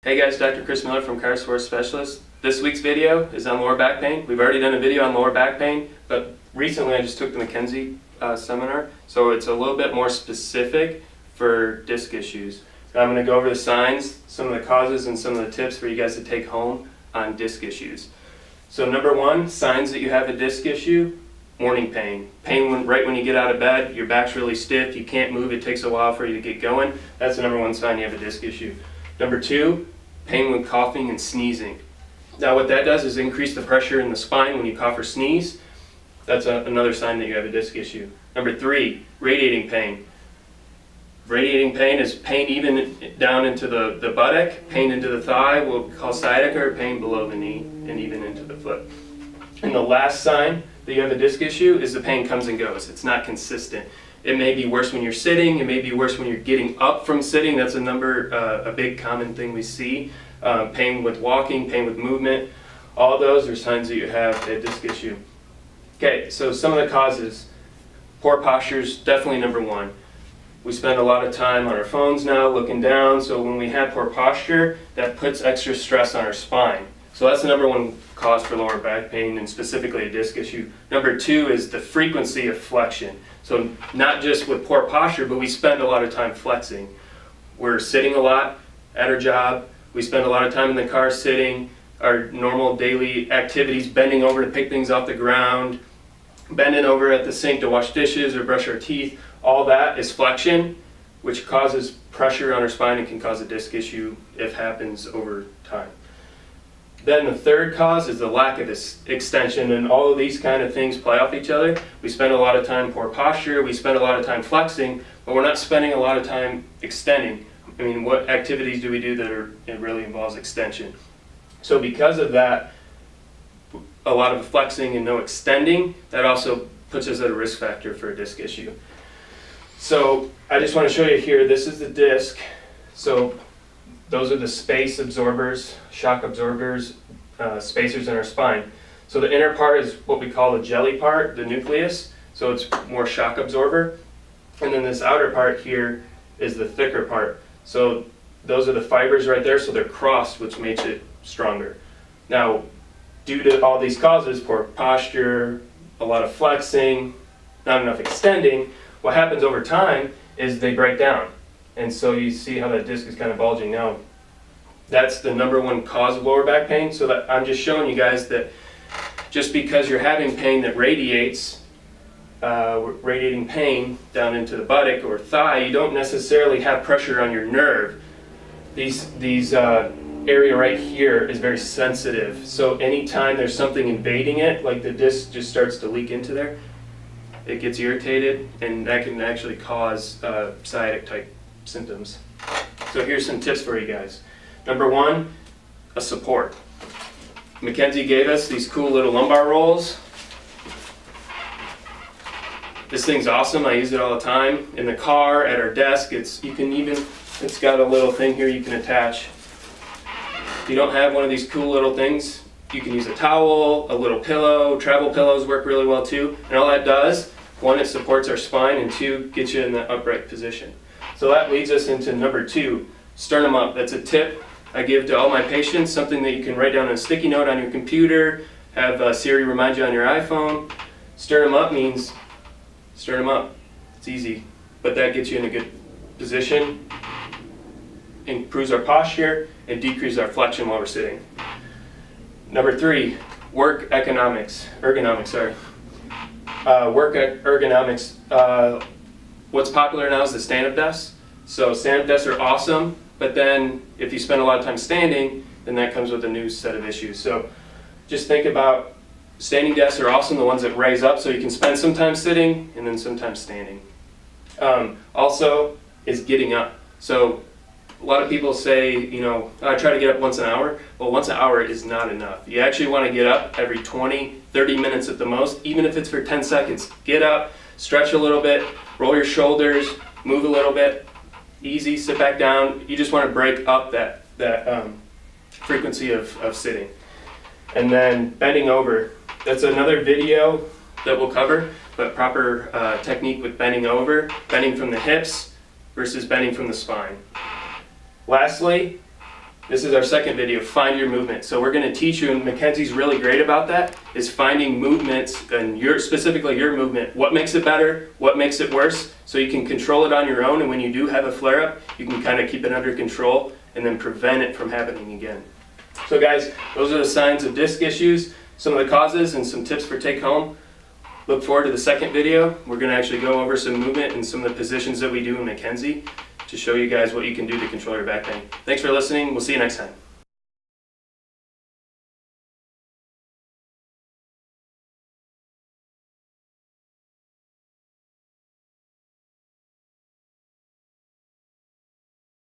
Hey guys, Dr. Chris Miller from Chirosport Specialist. This week's video is on lower back pain. We've already done a video on lower back pain, but recently I just took the McKenzie seminar, so it's a little bit more specific for disc issues. So I'm going to go over the signs, some of the causes, and some of the tips for you guys to take home on disc issues. So number one, signs that you have a disc issue: morning pain. Pain right when you get out of bed, your back's really stiff, you can't move, it takes a while for you to get going. That's the number one sign you have a disc issue. Number two, pain when coughing and sneezing. Now what that does is increase the pressure in the spine when you cough or sneeze. That's another sign that you have a disc issue. Number three, radiating pain. Radiating pain is pain even down into the buttock, pain into the thigh, what we call sciatica, or pain below the knee and even into the foot. And the last sign that you have a disc issue is the pain comes and goes. It's not consistent. It may be worse when you're sitting, it may be worse when you're getting up from sitting. That's a big common thing we see. Pain with walking, pain with movement. All those are signs that you have a disc issue. Okay, so some of the causes. Poor posture is definitely number one. We spend a lot of time on our phones now, looking down, so when we have poor posture, that puts extra stress on our spine. So that's the number one cause for lower back pain, and specifically a disc issue. Number two is the frequency of flexion. So not just with poor posture, but we spend a lot of time flexing. We're sitting a lot at our job. We spend a lot of time in the car sitting. Our normal daily activities, bending over to pick things off the ground, bending over at the sink to wash dishes or brush our teeth. All that is flexion, which causes pressure on our spine and can cause a disc issue if it happens over time. Then the third cause is the lack of this extension, and all of these kind of things play off each other. We spend a lot of time poor posture, we spend a lot of time flexing, but we're not spending a lot of time extending. I mean, what activities do we do that it really involves extension? So because of that, a lot of flexing and no extending, that also puts us at a risk factor for a disc issue. So I just want to show you here, this is the disc. So those are the space absorbers, shock absorbers, spacers in our spine. So the inner part is what we call the jelly part, the nucleus. So it's more shock absorber. And then this outer part here is the thicker part. So those are the fibers right there, so they're crossed, which makes it stronger. Now, due to all these causes, poor posture, a lot of flexing, not enough extending, what happens over time is they break down. And so you see how that disc is kind of bulging now. That's the number one cause of lower back pain. So that I'm just showing you guys that just because you're having pain that radiates, radiating pain down into the buttock or thigh, you don't necessarily have pressure on your nerve. These area right here is very sensitive. So anytime there's something invading it, like the disc just starts to leak into there, it gets irritated, and that can actually cause sciatic type symptoms. So here's some tips for you guys. Number one, a support. McKenzie gave us these cool little lumbar rolls. This thing's awesome. I use it all the time in the car, at our desk. It's got a little thing here you can attach. If you don't have one of these cool little things, you can use a towel, a little pillow. Travel pillows work really well too. And all that does, one, it supports our spine, and two, gets you in the upright position. So that leads us into number two, sternum up. That's a tip I give to all my patients, something that you can write down on a sticky note on your computer, have Siri remind you on your iPhone. Sternum up means sternum up. It's easy, but that gets you in a good position, improves our posture, and decreases our flexion while we're sitting. Number three, work ergonomics. What's popular now is the stand-up desks. So stand-up desks are awesome, but then if you spend a lot of time standing, then that comes with a new set of issues. So just think about standing desks are awesome, the ones that raise up, so you can spend some time sitting and then sometimes standing. Also is getting up. So a lot of people say, I try to get up once an hour. Well, once an hour is not enough. You actually want to get up every 20, 30 minutes at the most, even if it's for 10 seconds. Get up, stretch a little bit, roll your shoulders, move a little bit, easy, sit back down. You just want to break up that frequency of sitting. And then bending over. That's another video that we'll cover, but proper technique with bending over, bending from the hips versus bending from the spine. Lastly, This is our second video, find your movement. So we're gonna teach you, and Mackenzie's really great about that, is finding movements and specifically your movement. What makes it better, what makes it worse, so you can control it on your own, and when you do have a flare-up, you can kind of keep it under control and then prevent it from happening again. So guys, those are the signs of disc issues, some of the causes, and some tips for take home. Look forward to the second video. We're gonna actually go over some movement and some of the positions that we do in Mackenzie to show you guys what you can do to control your back pain. Thanks for listening. We'll see you next time.